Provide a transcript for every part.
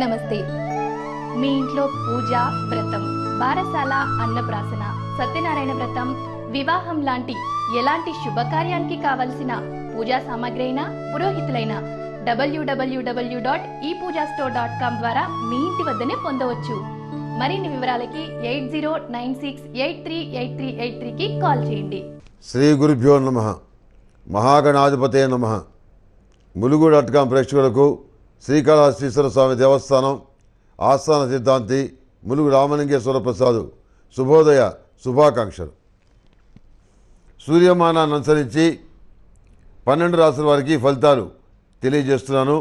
నమస్తే. మీ ఇంట్లో పూజ, వ్రతం, బారసాల, అన్నప్రాసన, సత్యనారాయణ వ్రతం, వివాహం లాంటి ఎలాంటి శుభకార్యానికి కావలసిన పూజా సామాగ్రి అయినా, పురోహితులైన www.epoojastore.com ద్వారా మీ ఇంటి వద్దనే పొందవచ్చు. మరిన్ని వివరాలకి 8096838383కి కాల్ చేయండి. శ్రీ గురుభ్యో నమః. మహాగణాధిపతే నమః. ములుగు.com ప్రేక్షకులకు శ్రీకాళహస్తీశ్వర స్వామి దేవస్థానం ఆస్థాన సిద్ధాంతి ములుగు రామలింగేశ్వర ప్రసాద్ శుభోదయ శుభాకాంక్షలు. సూర్యమానాన్ని అనుసరించి 12 రాసుల వారికి ఫలితాలు తెలియజేస్తున్నాను.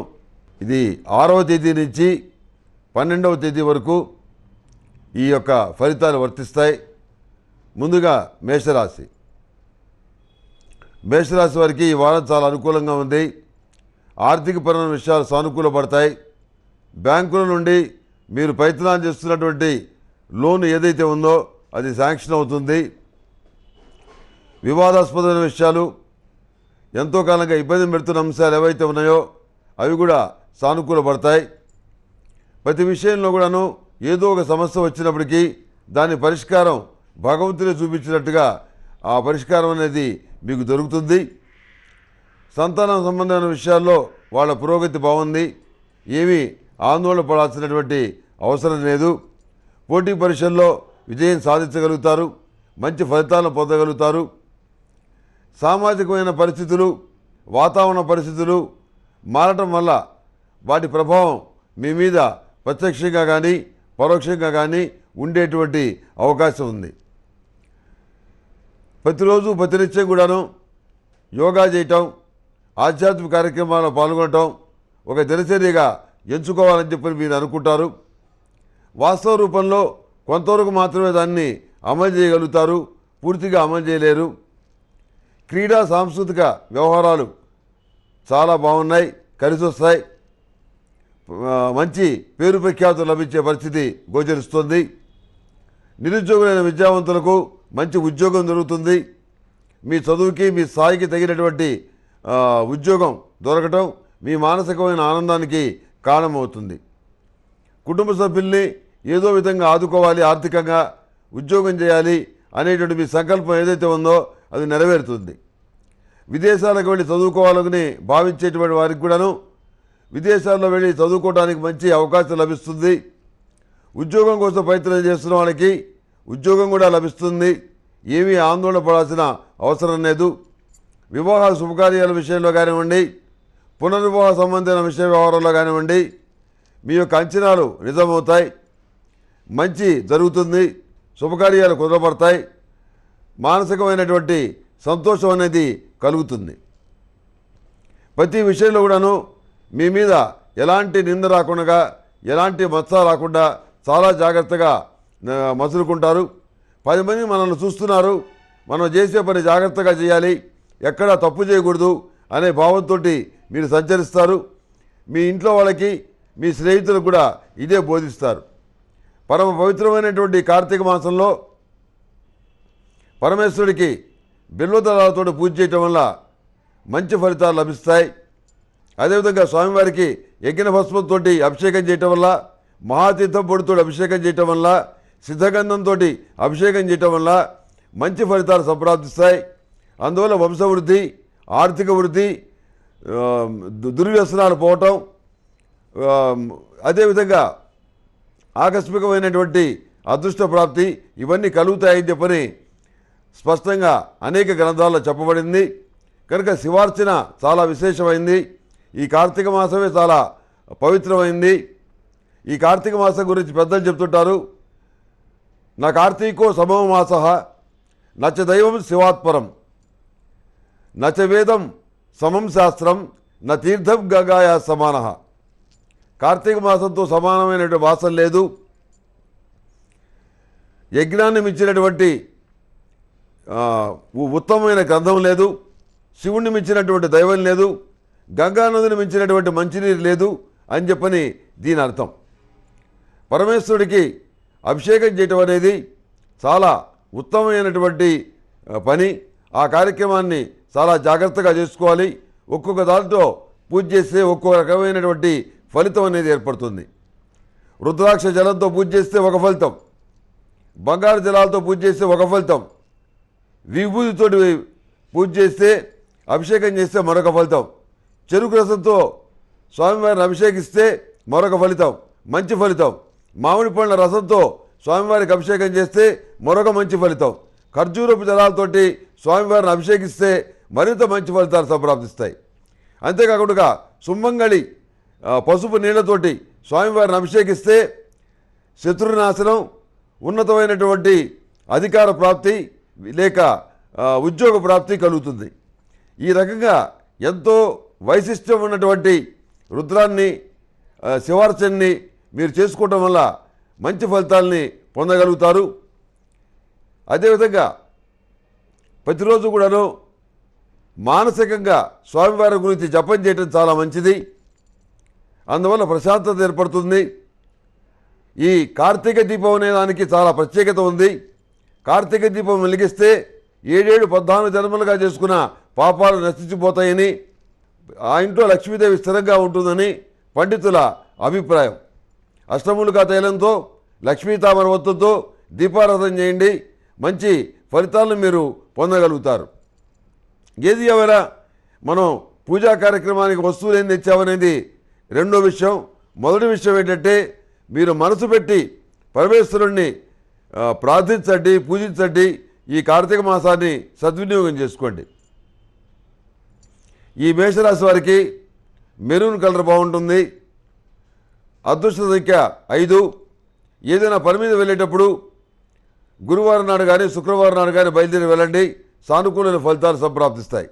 ఇది 6వ తేదీ నుంచి 12వ తేదీ వరకు ఈ యొక్క ఫలితాలు వర్తిస్తాయి. ముందుగా మేషరాశి. మేషరాశి వారికి ఈ వారం చాలా అనుకూలంగా ఉంది. ఆర్థికపరమైన విషయాలు సానుకూలపడతాయి. బ్యాంకుల నుండి మీరు ప్రయత్నాలు చేస్తున్నటువంటి లోన్ ఏదైతే ఉందో అది శాంక్షన్ అవుతుంది. వివాదాస్పదమైన విషయాలు, ఎంతో కాలంగా ఇబ్బంది పెడుతున్న అంశాలు ఏవైతే ఉన్నాయో అవి కూడా సానుకూలపడతాయి. ప్రతి విషయంలో కూడాను ఏదో ఒక సమస్య వచ్చినప్పటికీ దాని పరిష్కారం భగవంతుడే చూపించినట్టుగా ఆ పరిష్కారం అనేది మీకు దొరుకుతుంది. సంతానం సంబంధమైన విషయాల్లో వాళ్ళ పురోగతి బాగుంది. ఏమీ ఆందోళన పడాల్సినటువంటి అవసరం లేదు. పోటీ పరీక్షల్లో విజయం సాధించగలుగుతారు. మంచి ఫలితాలను పొందగలుగుతారు. సామాజికమైన పరిస్థితులు, వాతావరణ పరిస్థితులు మారటం వల్ల వాటి ప్రభావం మీ మీద ప్రత్యక్షంగా కానీ పరోక్షంగా కానీ ఉండేటువంటి అవకాశం ఉంది. ప్రతిరోజు ప్రతినిత్యం కూడాను యోగా చేయటం, ఆధ్యాత్మిక కార్యక్రమాల్లో పాల్గొనటం ఒక దినచర్యగా ఎంచుకోవాలని చెప్పి మీరు అనుకుంటారు. వాస్తవ రూపంలో కొంతవరకు మాత్రమే దాన్ని అమలు చేయగలుగుతారు, పూర్తిగా అమలు చేయలేరు. క్రీడా సాంస్కృతిక వ్యవహారాలు చాలా బాగున్నాయి, కలిసి వస్తాయి. మంచి పేరు ప్రఖ్యాతులు లభించే పరిస్థితి గోచరిస్తుంది. నిరుద్యోగులైన విద్యావంతులకు మంచి ఉద్యోగం దొరుకుతుంది. మీ చదువుకి మీ స్థాయికి తగినటువంటి ఉద్యోగం దొరకటం మీ మానసికమైన ఆనందానికి కారణమవుతుంది. కుటుంబ సభ్యుల్ని ఏదో విధంగా ఆదుకోవాలి, ఆర్థికంగా ఉద్యోగం చేయాలి అనేటువంటి మీ సంకల్పం ఏదైతే ఉందో అది నెరవేరుతుంది. విదేశాలకు వెళ్ళి చదువుకోవాలని భావించేటువంటి వారికి కూడాను విదేశాల్లో వెళ్ళి చదువుకోవడానికి మంచి అవకాశం లభిస్తుంది. ఉద్యోగం కోసం ప్రయత్నం చేస్తున్న వాళ్ళకి ఉద్యోగం కూడా లభిస్తుంది. ఏమీ ఆందోళన పడాల్సిన అవసరం లేదు. వివాహ శుభకార్యాల విషయంలో కానివ్వండి, పునర్వివాహ సంబంధమైన విషయ వ్యవహారంలో కానివ్వండి, మీ యొక్క అంచనాలు నిజమవుతాయి. మంచి జరుగుతుంది. శుభకార్యాలు కుదరపడతాయి. మానసికమైనటువంటి సంతోషం అనేది కలుగుతుంది. ప్రతి విషయంలో కూడాను మీ మీద ఎలాంటి నింద రాకుండా, ఎలాంటి మచ్చ రాకుండా చాలా జాగ్రత్తగా మసులుకుంటారు. 10 మంది మనల్ని చూస్తున్నారు, మనం చేసే పని జాగ్రత్తగా చేయాలి, ఎక్కడా తప్పు చేయకూడదు అనే భావంతో మీరు సంచరిస్తారు. మీ ఇంట్లో వాళ్ళకి, మీ స్నేహితులకు కూడా ఇదే బోధిస్తారు. పరమ పవిత్రమైనటువంటి కార్తీక మాసంలో పరమేశ్వరుడికి బిల్వదళాలతో పూజ చేయటం వల్ల మంచి ఫలితాలు లభిస్తాయి. అదేవిధంగా స్వామివారికి యజ్ఞ భస్మంతో అభిషేకం చేయటం వల్ల, మహాతీర్థం పొడితో అభిషేకం చేయటం వల్ల, సిద్ధగంధంతో అభిషేకం చేయటం వల్ల మంచి ఫలితాలు సంప్రాప్తిస్తాయి. అందువల్ల వంశవృద్ధి, ఆర్థిక వృద్ధి, దుర్వ్యసనాలు పోవటం, అదేవిధంగా ఆకస్మికమైనటువంటి అదృష్ట ప్రాప్తి ఇవన్నీ కలుగుతాయని చెప్పని స్పష్టంగా అనేక గ్రంథాల్లో చెప్పబడింది. కనుక శివార్చన చాలా విశేషమైంది. ఈ కార్తీక మాసమే చాలా పవిత్రమైంది. ఈ కార్తీక మాసం గురించి పెద్దలు చెప్తుంటారు. నా కార్తీకో సమో మాస నచ దైవం శివాత్పరం నచ వేదం సమం శాస్త్రం న తీర్థం గంగాయా సమాన. కార్తీక మాసంతో సమానమైనటువంటి మాసం లేదు. యజ్ఞాన్ని మించినటువంటి ఉత్తమమైన గ్రంథం లేదు. శివుణ్ణి మించినటువంటి దైవం లేదు. గంగానదిని మించినటువంటి మంచినీరు లేదు అని చెప్పని దీని అర్థం. పరమేశ్వరుడికి అభిషేకం చేయటం అనేది చాలా ఉత్తమమైనటువంటి పని. ఆ కార్యక్రమాన్ని చాలా జాగ్రత్తగా చేసుకోవాలి. ఒక్కొక్క దాంట్లో పూజ చేస్తే ఒక్కొక్క రకమైనటువంటి ఫలితం అనేది ఏర్పడుతుంది. రుద్రాక్ష జలంతో పూజ చేస్తే ఒక ఫలితం, బంగారు జలాలతో పూజ చేస్తే ఒక ఫలితం, విభూతితోటి పూజ చేస్తే అభిషేకం చేస్తే మరొక ఫలితం, చెరుకు రసంతో స్వామివారిని అభిషేకిస్తే మరొక ఫలితం, మంచి ఫలితం, మామిడి పండ్ల రసంతో స్వామివారికి అభిషేకం చేస్తే మరొక మంచి ఫలితం, ఖర్జూరపు జలాలతోటి స్వామివారిని అభిషేకిస్తే మరింత మంచి ఫలితాలు సంప్రాప్తిస్తాయి. అంతేకాకుండా సుమంగళి పసుపు నీళ్లతోటి స్వామివారిని అభిషేకిస్తే శత్రునాశనం, ఉన్నతమైనటువంటి అధికార ప్రాప్తి లేక ఉద్యోగ ప్రాప్తి కలుగుతుంది. ఈ రకంగా ఎంతో వైశిష్ట్యం ఉన్నటువంటి రుద్రాన్ని శివార్చనని మీరు చేసుకోవటం వల్ల మంచి ఫలితాలని పొందగలుగుతారు. అదేవిధంగా ప్రతిరోజు కూడాను మానసికంగా స్వామివారి గురించి జపం చేయటం చాలా మంచిది. అందువల్ల ప్రశాంతత ఏర్పడుతుంది. ఈ కార్తీక దీపం అనే దానికి చాలా ప్రత్యేకత ఉంది. కార్తీక దీపం వెలిగిస్తే 7-14 జన్మలుగా చేసుకున్న పాపాలు నశించిపోతాయని, ఆ ఇంట్లో లక్ష్మీదేవి స్థిరంగా ఉంటుందని పండితుల అభిప్రాయం. అష్టములుగా తైలంతో లక్ష్మీ తామర ఒత్తుతో దీపారాధన చేయండి, మంచి ఫలితాలను మీరు పొందగలుగుతారు. ఏది ఏమైనా మనం పూజా కార్యక్రమానికి వస్తువులు ఏం తెచ్చామనేది రెండో విషయం. మొదటి విషయం ఏంటంటే మీరు మనసు పెట్టి పరమేశ్వరుణ్ణి ప్రార్థించండి, పూజించండి. ఈ కార్తీక మాసాన్ని సద్వినియోగం చేసుకోండి. ఈ మేషరాశి వారికి మెరూన్ కలర్ బాగుంటుంది. అదృష్ట సంఖ్య 5. ఏదైనా పని మీద వెళ్ళేటప్పుడు గురువారం నాడు కానీ శుక్రవారం నాడు కానీ బయలుదేరి వెళ్ళండి, సానుకూల ఫలితాలు సంప్రాప్తిస్తాయి.